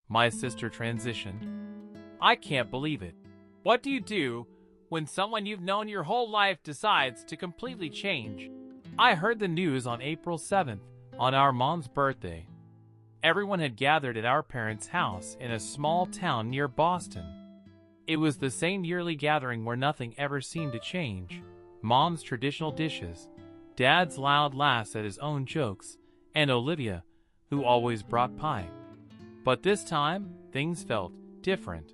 My sister transitioned. I can't believe it. What do you do when someone you've known your whole life decides to completely change? I heard the news on April 7th, on our mom's birthday. Everyone had gathered at our parents' house in a small town near Boston. It was the same yearly gathering where nothing ever seemed to change. Mom's traditional dishes, Dad's loud laughs at his own jokes, and Olivia, who always brought pie. But this time, things felt different.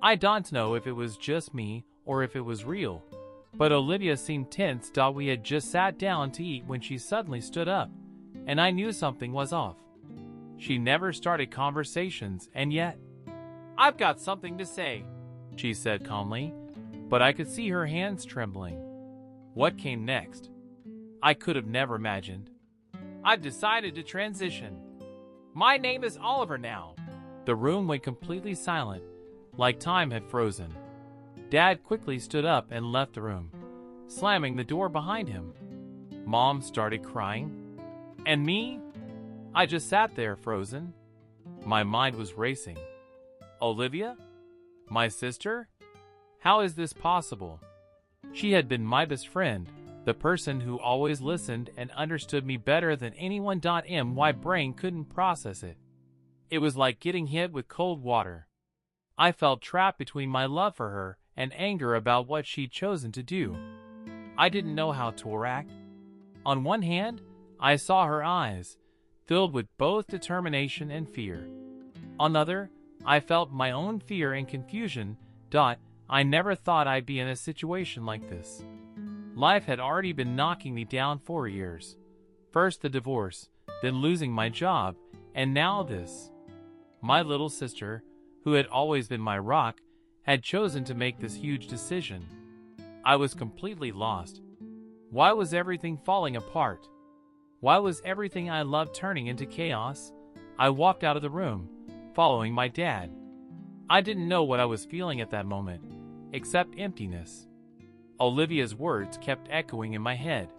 I don't know if it was just me or if it was real, but Olivia seemed tense. We had just sat down to eat when she suddenly stood up, and I knew something was off. She never started conversations, and yet, "I've got something to say," she said calmly, but I could see her hands trembling. What came next? I could have never imagined. "I've decided to transition. My name is Oliver now." The room went completely silent, like time had frozen. Dad quickly stood up and left the room, slamming the door behind him. Mom started crying. And me? I just sat there frozen. My mind was racing. Olivia? My sister? How is this possible? She had been my best friend, the person who always listened and understood me better than anyone. My brain couldn't process it. It was like getting hit with cold water. I felt trapped between my love for her and anger about what she'd chosen to do. I didn't know how to react. On one hand, I saw her eyes, filled with both determination and fear. On the other, I felt my own fear and confusion. I never thought I'd be in a situation like this. Life had already been knocking me down for years. First the divorce, then losing my job, and now this. My little sister, who had always been my rock, had chosen to make this huge decision. I was completely lost. Why was everything falling apart? Why was everything I loved turning into chaos? I walked out of the room, following my dad. I didn't know what I was feeling at that moment, except emptiness. Olivia's words kept echoing in my head.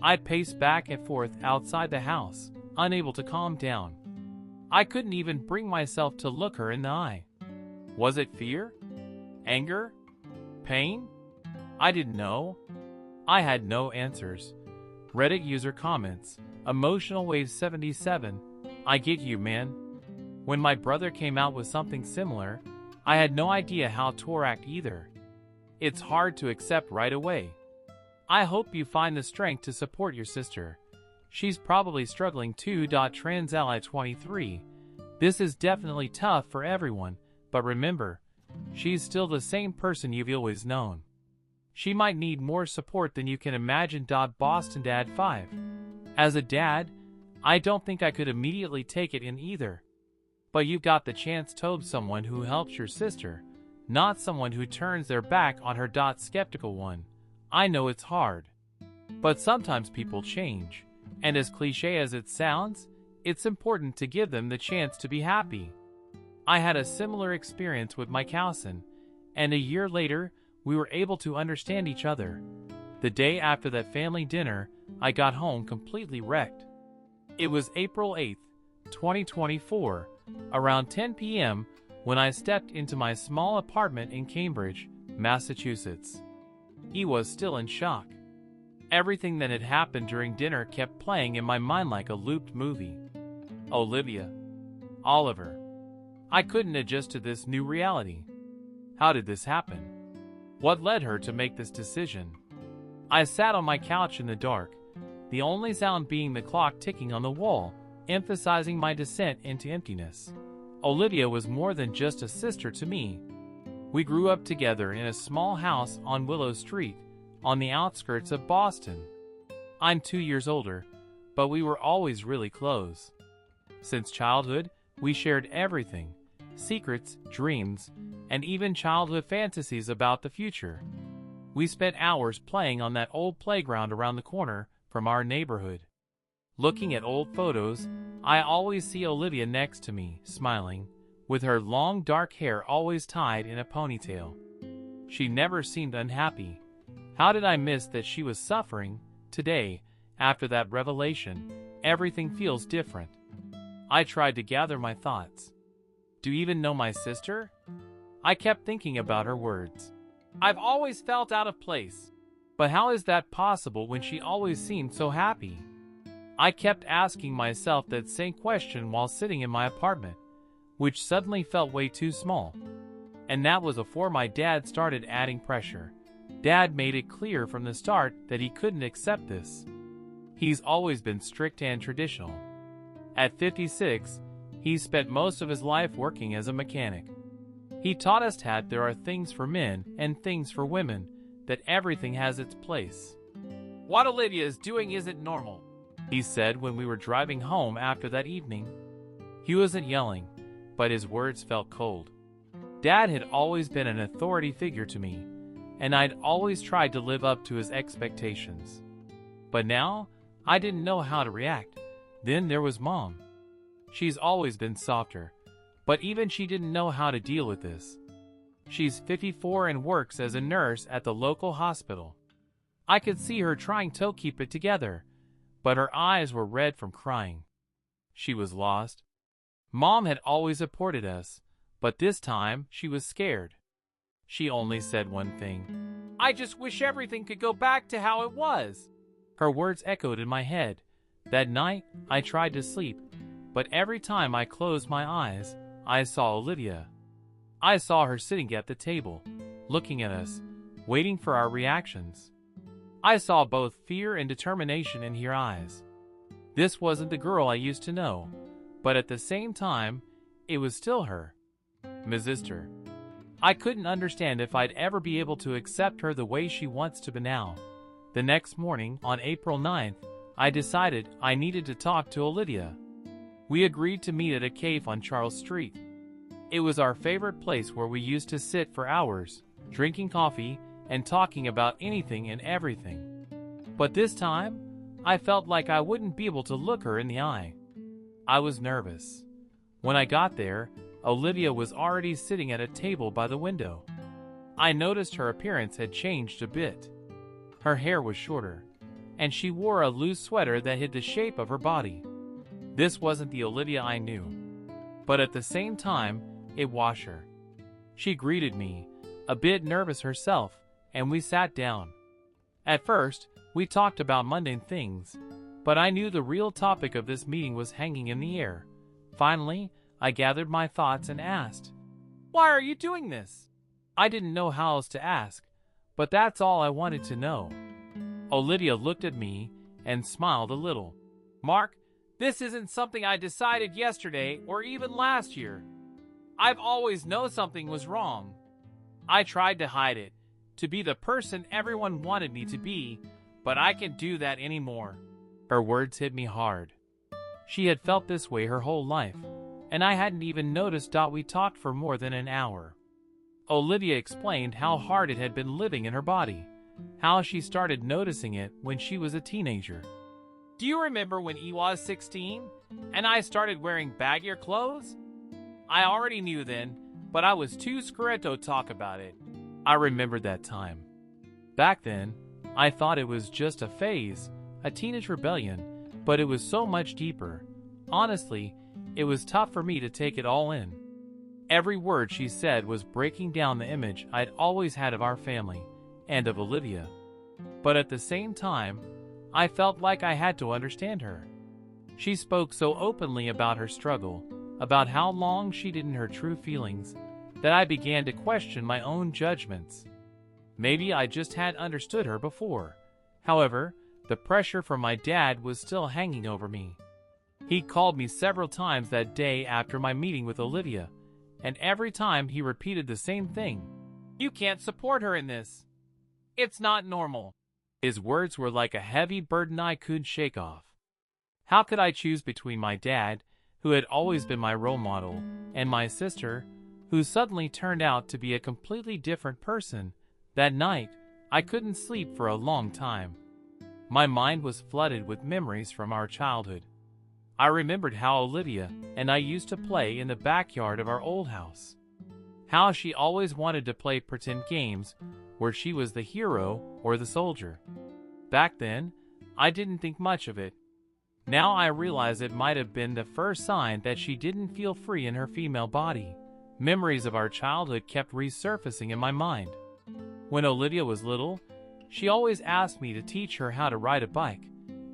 I paced back and forth outside the house, unable to calm down. I couldn't even bring myself to look her in the eye. Was it fear? Anger? Pain? I didn't know. I had no answers. Reddit user comments, Emotional Wave 77, I get you, man. When my brother came out with something similar, I had no idea how to react either. It's hard to accept right away. I hope you find the strength to support your sister. She's probably struggling too. Transally 23. This is definitely tough for everyone, but remember, she's still the same person you've always known. She might need more support than you can imagine. Boston Dad 5. As a dad, I don't think I could immediately take it in either. But you've got the chance to help someone who helps your sister, not someone who turns their back on her. Skeptical one. I know it's hard. But sometimes people change, and as cliche as it sounds, it's important to give them the chance to be happy. I had a similar experience with my cousin, and a year later, we were able to understand each other. The day after that family dinner, I got home completely wrecked. It was April 8th, 2024, around 10 p.m., when I stepped into my small apartment in Cambridge, Massachusetts. He was still in shock. Everything that had happened during dinner kept playing in my mind like a looped movie. Olivia. Oliver. I couldn't adjust to this new reality. How did this happen? What led her to make this decision? I sat on my couch in the dark, the only sound being the clock ticking on the wall, emphasizing my descent into emptiness. Olivia was more than just a sister to me. We grew up together in a small house on Willow Street, on the outskirts of Boston. I'm 2 years older, but we were always really close. Since childhood, we shared everything, secrets, dreams, and even childhood fantasies about the future. We spent hours playing on that old playground around the corner from our neighborhood. Looking at old photos, I always see Olivia next to me, smiling, with her long dark hair always tied in a ponytail. She never seemed unhappy. How did I miss that she was suffering? Today, after that revelation, everything feels different. I tried to gather my thoughts. Do you even know my sister? I kept thinking about her words. I've always felt out of place. But how is that possible when she always seemed so happy? I kept asking myself that same question while sitting in my apartment, which suddenly felt way too small. And that was before my dad started adding pressure. Dad made it clear from the start that he couldn't accept this. He's always been strict and traditional. At 56, he spent most of his life working as a mechanic. He taught us that there are things for men and things for women, that everything has its place. What Olivia is doing isn't normal, he said when we were driving home after that evening. He wasn't yelling, but his words felt cold. Dad had always been an authority figure to me, and I'd always tried to live up to his expectations. But now, I didn't know how to react. Then there was Mom. She's always been softer, but even she didn't know how to deal with this. She's 54 and works as a nurse at the local hospital. I could see her trying to keep it together, but her eyes were red from crying. She was lost. Mom had always supported us, but this time she was scared. She only said one thing. I just wish everything could go back to how it was. Her words echoed in my head. That night, I tried to sleep, but every time I closed my eyes, I saw Olivia. I saw her sitting at the table, looking at us, waiting for our reactions. I saw both fear and determination in her eyes. This wasn't the girl I used to know, but at the same time, it was still her. My sister. I couldn't understand if I'd ever be able to accept her the way she wants to be now. The next morning, on April 9th, I decided I needed to talk to Olivia. We agreed to meet at a cave on Charles Street. It was our favorite place where we used to sit for hours, drinking coffee and talking about anything and everything. But this time, I felt like I wouldn't be able to look her in the eye. I was nervous. When I got there, Olivia was already sitting at a table by the window. I noticed her appearance had changed a bit. Her hair was shorter, and she wore a loose sweater that hid the shape of her body. This wasn't the Olivia I knew, but at the same time, it was her. She greeted me, a bit nervous herself, and we sat down. At first, we talked about mundane things, but I knew the real topic of this meeting was hanging in the air. Finally, I gathered my thoughts and asked, "Why are you doing this?" I didn't know how else to ask, but that's all I wanted to know. Olivia looked at me and smiled a little. "Mark, this isn't something I decided yesterday or even last year. I've always known something was wrong. I tried to hide it, to be the person everyone wanted me to be, but I can't do that anymore." Her words hit me hard. She had felt this way her whole life, and I hadn't even noticed. We talked for more than an hour. Olivia explained how hard it had been living in her body, how she started noticing it when she was a teenager. "Do you remember when he was 16, and I started wearing baggier clothes? I already knew then, but I was too scared to talk about it." I remembered that time. Back then, I thought it was just a phase, a teenage rebellion, but it was so much deeper. Honestly, it was tough for me to take it all in. Every word she said was breaking down the image I'd always had of our family and of Olivia. But at the same time, I felt like I had to understand her. She spoke so openly about her struggle, about how long she'd hidden her true feelings, that I began to question my own judgments. Maybe I just hadn't understood her before. However, the pressure from my dad was still hanging over me. He called me several times that day after my meeting with Olivia, and every time he repeated the same thing. "You can't support her in this. It's not normal." His words were like a heavy burden I couldn't shake off. How could I choose between my dad, who had always been my role model, and my sister, who suddenly turned out to be a completely different person? That night, I couldn't sleep for a long time. My mind was flooded with memories from our childhood. I remembered how Olivia and I used to play in the backyard of our old house. How she always wanted to play pretend games where she was the hero or the soldier. Back then, I didn't think much of it. Now I realize it might have been the first sign that she didn't feel free in her female body. Memories of our childhood kept resurfacing in my mind. When Olivia was little, she always asked me to teach her how to ride a bike,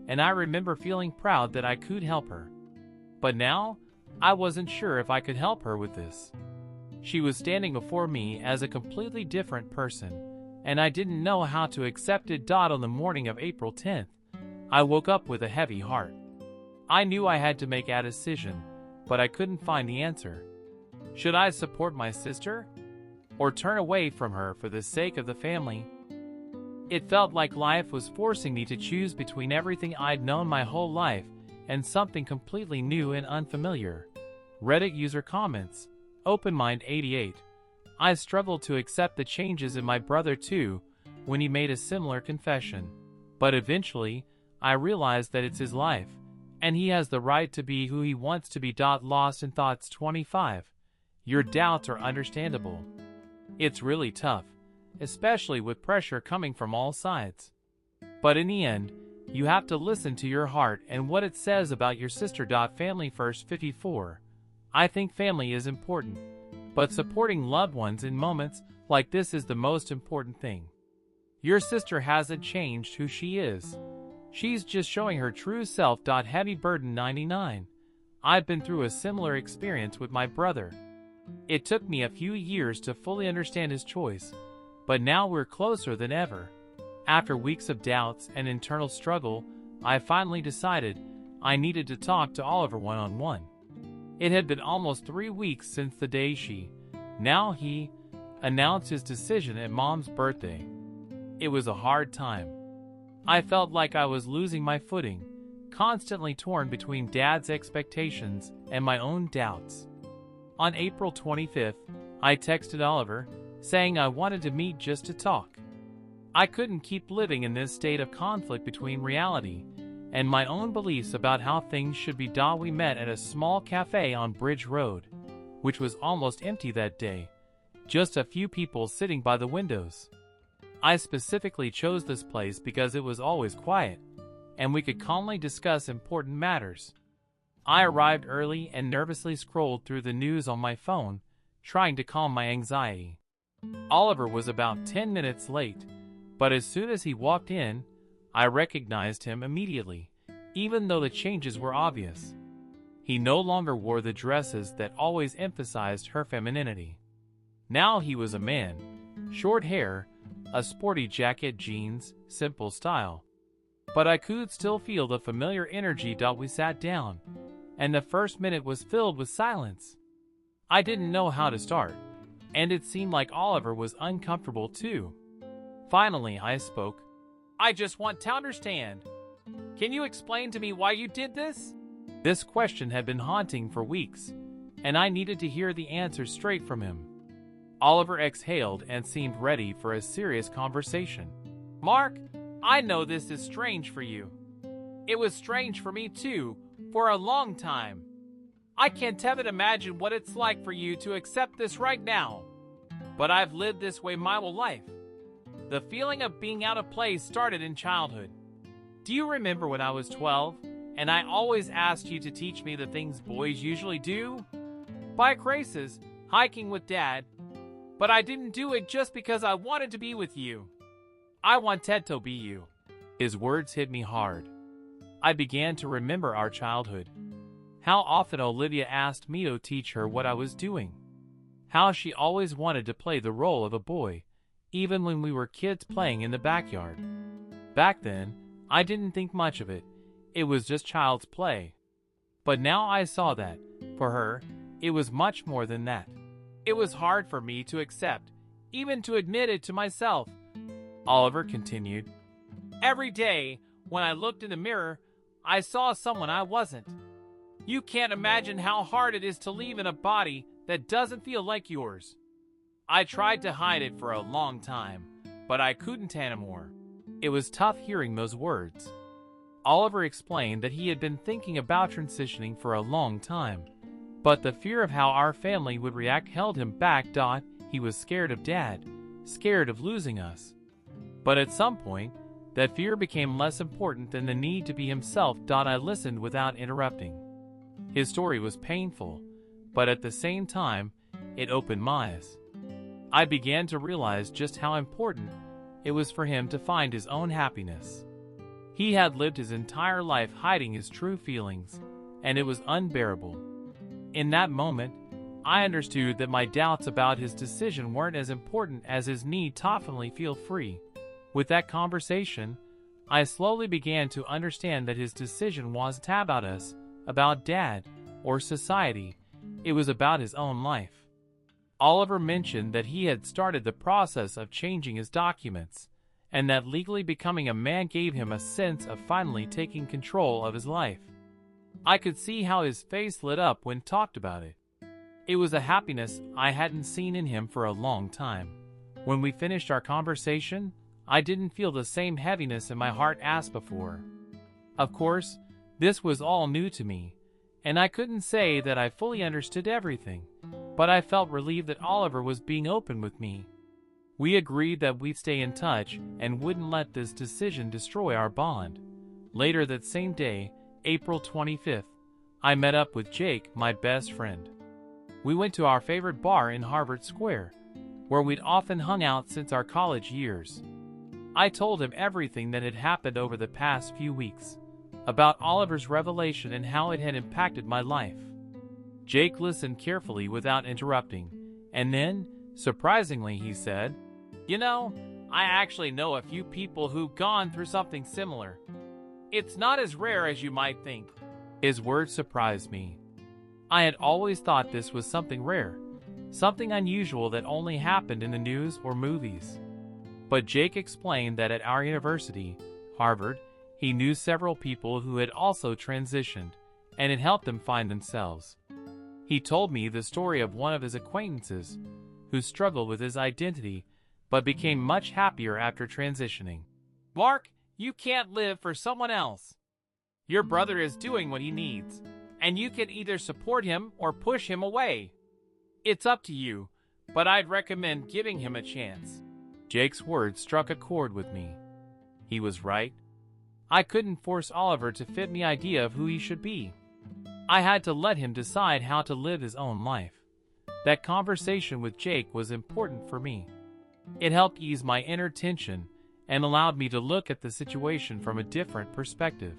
and I remember feeling proud that I could help her. But now, I wasn't sure if I could help her with this. She was standing before me as a completely different person, and I didn't know how to accept it. On the morning of April 10th, I woke up with a heavy heart. I knew I had to make a decision, but I couldn't find the answer. Should I support my sister, or turn away from her for the sake of the family? It felt like life was forcing me to choose between everything I'd known my whole life and something completely new and unfamiliar. Reddit user comments, OpenMind88. I struggled to accept the changes in my brother too when he made a similar confession. But eventually, I realized that it's his life, and he has the right to be who he wants to be. Lost in thoughts 25. Your doubts are understandable. It's really tough, especially with pressure coming from all sides. But in the end, you have to listen to your heart and what it says about your sister. Family first 54. I think family is important, but supporting loved ones in moments like this is the most important thing. Your sister hasn't changed who she is. She's just showing her true self. Heavy burden 99. I've been through a similar experience with my brother. It took me a few years to fully understand his choice, but now we're closer than ever. After weeks of doubts and internal struggle, I finally decided I needed to talk to Oliver one-on-one. It had been almost 3 weeks since the day he announced his decision at Mom's birthday. It was a hard time. I felt like I was losing my footing, constantly torn between Dad's expectations and my own doubts. On April 25th, I texted Oliver, saying I wanted to meet just to talk. I couldn't keep living in this state of conflict between reality and my own beliefs about how things should be. We met at a small cafe on Bridge Road, which was almost empty that day, just a few people sitting by the windows. I specifically chose this place because it was always quiet, and we could calmly discuss important matters. I arrived early and nervously scrolled through the news on my phone, trying to calm my anxiety. Oliver was about 10 minutes late, but as soon as he walked in, I recognized him immediately, even though the changes were obvious. He no longer wore the dresses that always emphasized her femininity. Now he was a man, short hair, a sporty jacket, jeans, simple style. But I could still feel the familiar energy. We sat down, and the first minute was filled with silence. I didn't know how to start, and it seemed like Oliver was uncomfortable too. Finally, I spoke. I just want to understand. Can you explain to me why you did this? This question had been haunting for weeks, and I needed to hear the answer straight from him. Oliver exhaled and seemed ready for a serious conversation. Mark, I know this is strange for you. It was strange for me too, for a long time. I can't even imagine what it's like for you to accept this right now. But I've lived this way my whole life. The feeling of being out of place started in childhood. Do you remember when I was 12, and I always asked you to teach me the things boys usually do? Bike races, hiking with Dad. But I didn't do it just because I wanted to be with you. I wanted to be you. His words hit me hard. I began to remember our childhood. How often Olivia asked me to teach her what I was doing. How she always wanted to play the role of a boy, even when we were kids playing in the backyard. Back then, I didn't think much of it. It was just child's play. But now I saw that, for her, it was much more than that. It was hard for me to accept, even to admit it to myself. Oliver continued. Every day, when I looked in the mirror, I saw someone I wasn't. You can't imagine how hard it is to live in a body that doesn't feel like yours. I tried to hide it for a long time, but I couldn't anymore. It was tough hearing those words. Oliver explained that he had been thinking about transitioning for a long time, but the fear of how our family would react held him back. He was scared of Dad, scared of losing us. But at some point, that fear became less important than the need to be himself. I listened without interrupting. His story was painful, but at the same time, it opened my eyes. I began to realize just how important it was for him to find his own happiness. He had lived his entire life hiding his true feelings, and it was unbearable. In that moment, I understood that my doubts about his decision weren't as important as his need to finally feel free. With that conversation, I slowly began to understand that his decision wasn't about us, about Dad, or society. It was about his own life. Oliver mentioned that he had started the process of changing his documents, and that legally becoming a man gave him a sense of finally taking control of his life. I could see how his face lit up when talked about it. It was a happiness I hadn't seen in him for a long time. When we finished our conversation, I didn't feel the same heaviness in my heart as before. Of course, this was all new to me, and I couldn't say that I fully understood everything, but I felt relieved that Oliver was being open with me. We agreed that we'd stay in touch and wouldn't let this decision destroy our bond. Later that same day, April 25th, I met up with Jake, my best friend. We went to our favorite bar in Harvard Square, where we'd often hung out since our college years. I told him everything that had happened over the past few weeks, about Oliver's revelation and how it had impacted my life. Jake listened carefully without interrupting, and then, surprisingly, he said, "You know, I actually know a few people who've gone through something similar. It's not as rare as you might think." His words surprised me. I had always thought this was something rare, something unusual that only happened in the news or movies. But Jake explained that at our university, Harvard, he knew several people who had also transitioned, and it helped them find themselves. He told me the story of one of his acquaintances who struggled with his identity but became much happier after transitioning. "Mark, you can't live for someone else. Your brother is doing what he needs, and you can either support him or push him away. It's up to you, but I'd recommend giving him a chance." Jake's words struck a chord with me. He was right. I couldn't force Oliver to fit my idea of who he should be. I had to let him decide how to live his own life. That conversation with Jake was important for me. It helped ease my inner tension and allowed me to look at the situation from a different perspective.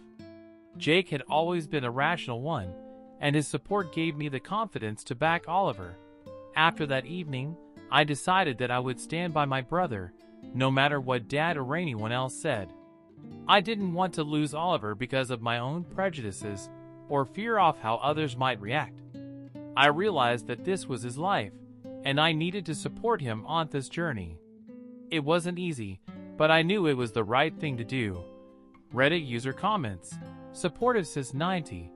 Jake had always been a rational one, and his support gave me the confidence to back Oliver. After that evening, I decided that I would stand by my brother, no matter what Dad or anyone else said. I didn't want to lose Oliver because of my own prejudices or fear of how others might react. I realized that this was his life, and I needed to support him on this journey. It wasn't easy, but I knew it was the right thing to do. Reddit user comments, "Supportive since 90.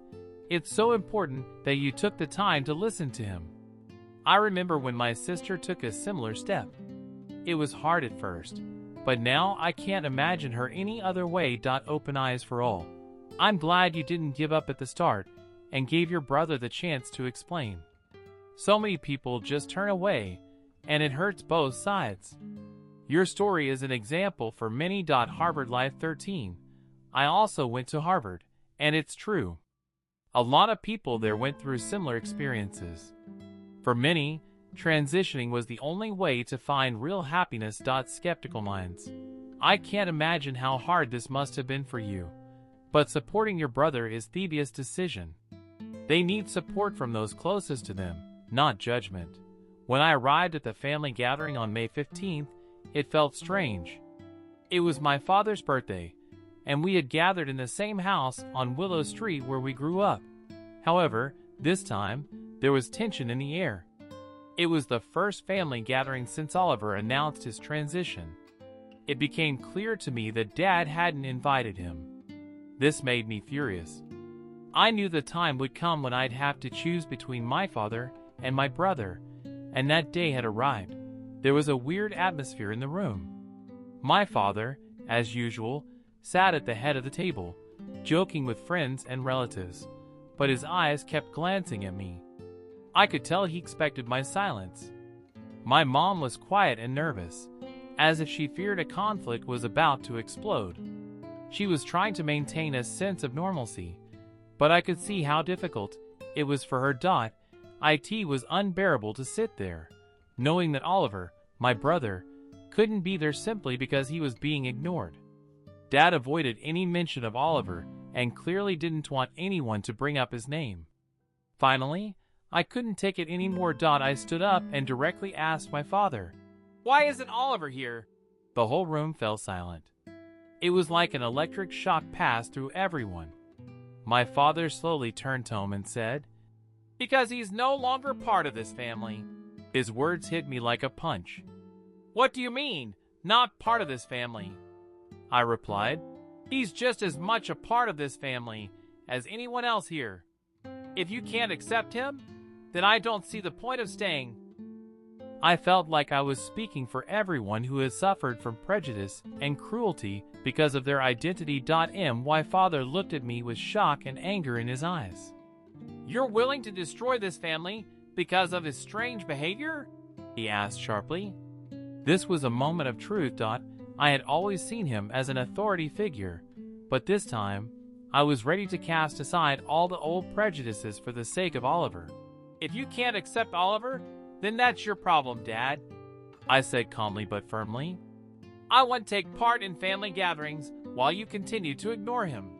It's so important that you took the time to listen to him. I remember when my sister took a similar step. It was hard at first, but now I can't imagine her any other way. Open eyes for all. I'm glad you didn't give up at the start and gave your brother the chance to explain. So many people just turn away, and it hurts both sides. Your story is an example for many. Harvard Life 13. I also went to Harvard, and it's true. A lot of people there went through similar experiences. For many, transitioning was the only way to find real happiness. Skeptical minds. I can't imagine how hard this must have been for you, but supporting your brother is the best decision. They need support from those closest to them, not judgment. When I arrived at the family gathering on May 15th, it felt strange. It was my father's birthday, and we had gathered in the same house on Willow Street where we grew up. However, this time, there was tension in the air. It was the first family gathering since Oliver announced his transition. It became clear to me that Dad hadn't invited him. This made me furious. I knew the time would come when I'd have to choose between my father and my brother, and that day had arrived. There was a weird atmosphere in the room. My father, as usual, sat at the head of the table, joking with friends and relatives, but his eyes kept glancing at me. I could tell he expected my silence. My mom was quiet and nervous, as if she feared a conflict was about to explode. She was trying to maintain a sense of normalcy, but I could see how difficult it was for her. It was unbearable to sit there, knowing that Oliver, my brother, couldn't be there simply because he was being ignored. Dad avoided any mention of Oliver and clearly didn't want anyone to bring up his name. Finally, I couldn't take it anymore. I stood up and directly asked my father, "Why isn't Oliver here?" The whole room fell silent. It was like an electric shock passed through everyone. My father slowly turned home and said, "Because he's no longer part of this family." His words hit me like a punch. "What do you mean, not part of this family?" I replied, "He's just as much a part of this family as anyone else here. If you can't accept him, then I don't see the point of staying." I felt like I was speaking for everyone who has suffered from prejudice and cruelty because of their identity. My father looked at me with shock and anger in his eyes. "You're willing to destroy this family because of his strange behavior?" he asked sharply. This was a moment of truth. I had always seen him as an authority figure, but this time, I was ready to cast aside all the old prejudices for the sake of Oliver. "If you can't accept Oliver, then that's your problem, Dad," I said calmly but firmly. "I won't take part in family gatherings while you continue to ignore him.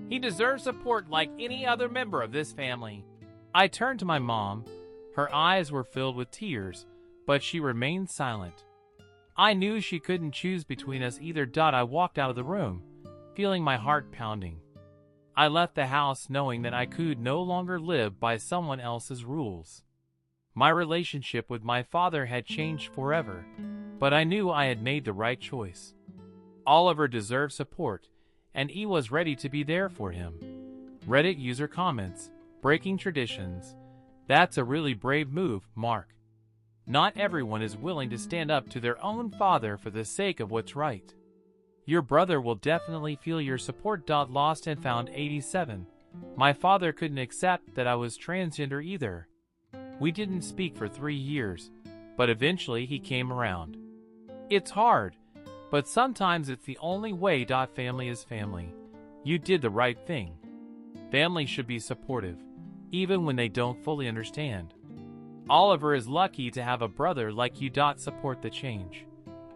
He deserves support like any other member of this family." I turned to my mom. Her eyes were filled with tears, but she remained silent. I knew she couldn't choose between us either. I walked out of the room, feeling my heart pounding. I left the house knowing that I could no longer live by someone else's rules. My relationship with my father had changed forever, but I knew I had made the right choice. Oliver deserved support, and he was ready to be there for him. Reddit user comments, breaking traditions. That's a really brave move, Mark. Not everyone is willing to stand up to their own father for the sake of what's right. Your brother will definitely feel your support. Lost and found 87. My father couldn't accept that I was transgender either. We didn't speak for 3 years, but eventually he came around. It's hard, but sometimes it's the only way. Family is family. You did the right thing. Family should be supportive, even when they don't fully understand. Oliver is lucky to have a brother like you. Support the change.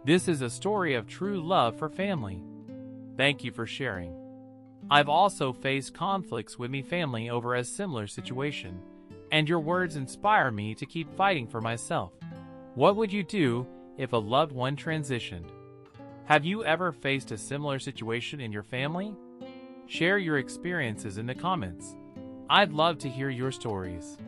This is a story of true love for family. Thank you for sharing. I've also faced conflicts with my family over a similar situation, and your words inspire me to keep fighting for myself. What would you do if a loved one transitioned? Have you ever faced a similar situation in your family? Share your experiences in the comments. I'd love to hear your stories.